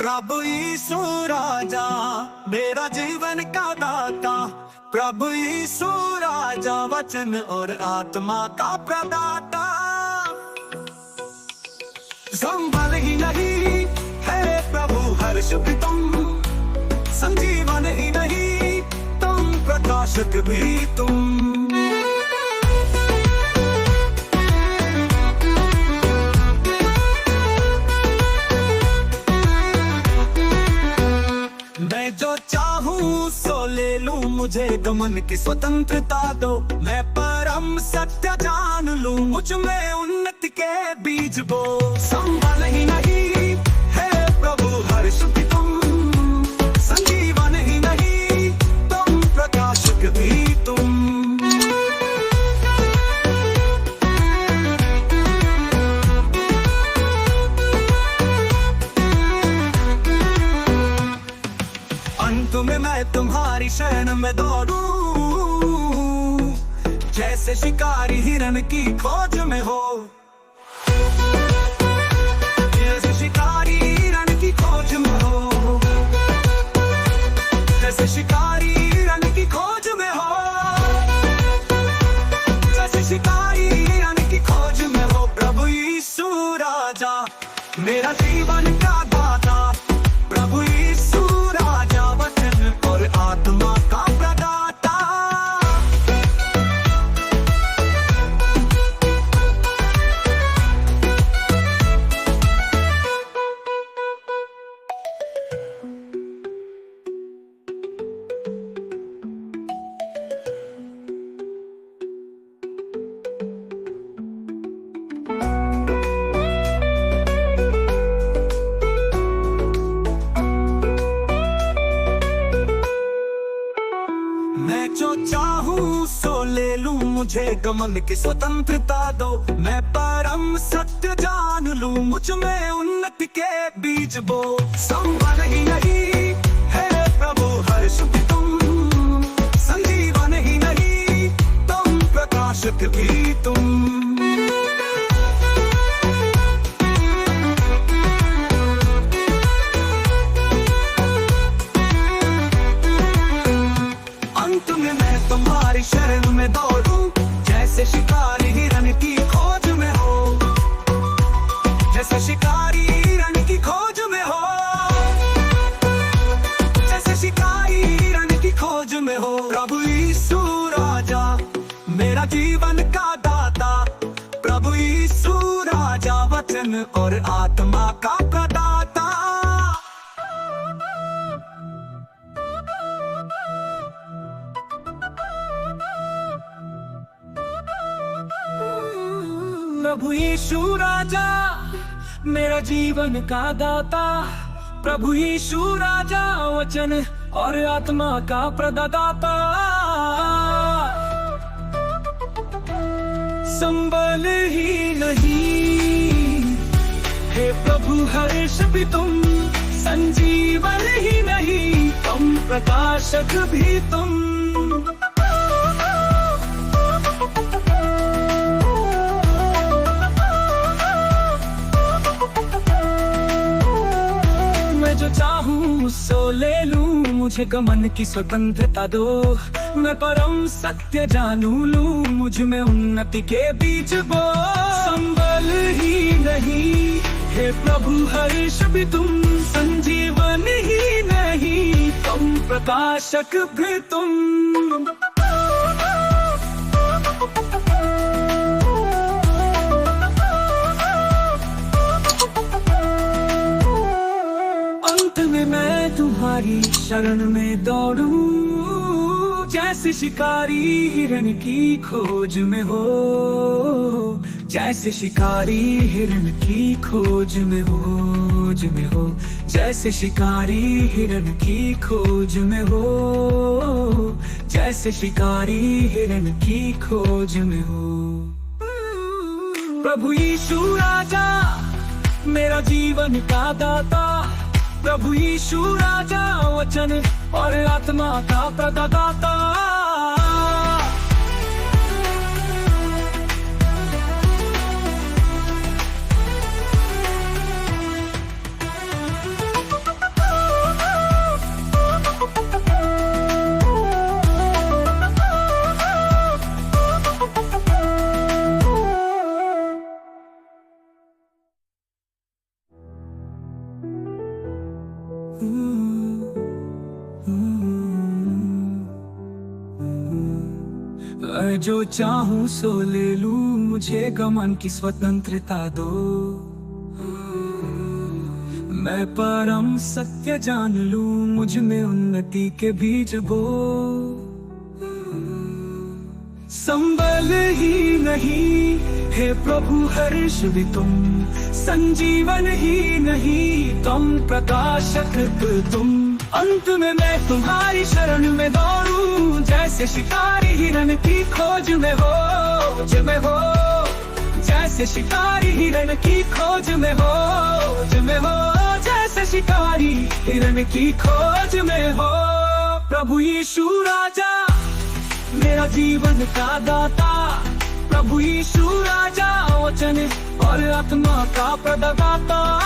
प्रभु यीशु राजा मेरा जीवन का दाता। प्रभु यीशु राजा वचन और आत्मा का प्रदाता। संभल ही नहीं है प्रभु हर्ष भी तुम, संजीवन ही नहीं तुम, प्रकाशक भी तुम। मैं जो चाहूँ सो ले लूं, मुझे गमन की स्वतंत्रता दो। मैं परम सत्य जान लूं, मुझ में उन्नति के बीज बो। संभल ही नहीं है प्रभु हर्ष भी तुम, संजीवन ही नहीं तुम, प्रकाशक भी तुम। अंत में मैं तुम्हारी शरण में दौड़ूं, जैसे शिकारी हिरन की खोज में हो। जैसे शिकारी हिरन की खोज में हो, जैसे शिकारी हिरन की खोज में हो, जैसे शिकारी हिरन की खोज में हो। प्रभु यीशु राजा मेरा जीवन का दाता। प्रभु यीशु राजा वचन और आत्मा का प्रदाता। मैं जो चाहूँ सो ले लूं, मुझे गमन की स्वतंत्रता दो। मैं परम सत्य जान लूं, मुझ में उन्नति के बीज बो। संभल ही नहीं है प्रभु हर्ष भी तुम, संजीवन ही नहीं तुम, प्रकाशक भी तुम। अंत में मैं तुम्हारी शरण में दौड़ूं, जैसे शिकारी हिरन की खोज में हो। जैसे शिकारी हिरन की खोज में हो, जैसे शिकारी हिरन की खोज में हो। प्रभु यीशु राजा मेरा जीवन का दाता। प्रभु यीशु राजा वचन और आत्मा का प्रदाता। प्रभु यीशु राजा मेरा जीवन का दाता। प्रभु यीशु राजा वचन और आत्मा का प्रदाता। संभल ही नहीं हे प्रभु हर्ष भी तुम, संजीवन ही नहीं तुम, प्रकाशक भी तुम। जो चाहूँ सो ले लूं, मुझे गमन की स्वतंत्रता दो। मैं परम सत्य जानू लूं, मुझ में उन्नति के बीज बो। संभल ही नहीं हे प्रभु हर्ष भी तुम, संजीवन ही नहीं तुम, प्रकाशक भी तुम। मैं तुम्हारी शरण में दौड़ूं, जैसे शिकारी हिरन की खोज में हो। जैसे शिकारी हिरन की खोज में हो, जैसे शिकारी हिरन की खोज में हो, जैसे शिकारी हिरन की खोज में हो। प्रभु यीशु राजा मेरा जीवन का दाता। प्रभु यीशु राजा वचन और आत्मा का प्रदाता। मैं जो चाहूं सो ले लूं, मुझे गमन की स्वतंत्रता दो। मैं परम सत्य जान लूं, मुझ में उन्नति के बीज बो। संबल ही नहीं हे प्रभु हर्ष भी तुम, संजीवन ही नहीं तुम प्रकाशक तुम। अंत में मैं तुम्हारी शरण में दौड़ूं, जैसे शिकारी हिरन की खोज में हो, जैसे शिकारी हिरन की खोज में हो, जैसे शिकारी हिरन की खोज में हो। प्रभु यीशु राजा मेरा जीवन का दाता, प्रभु यीशु राजा वचन और आत्मा का प्रदाता।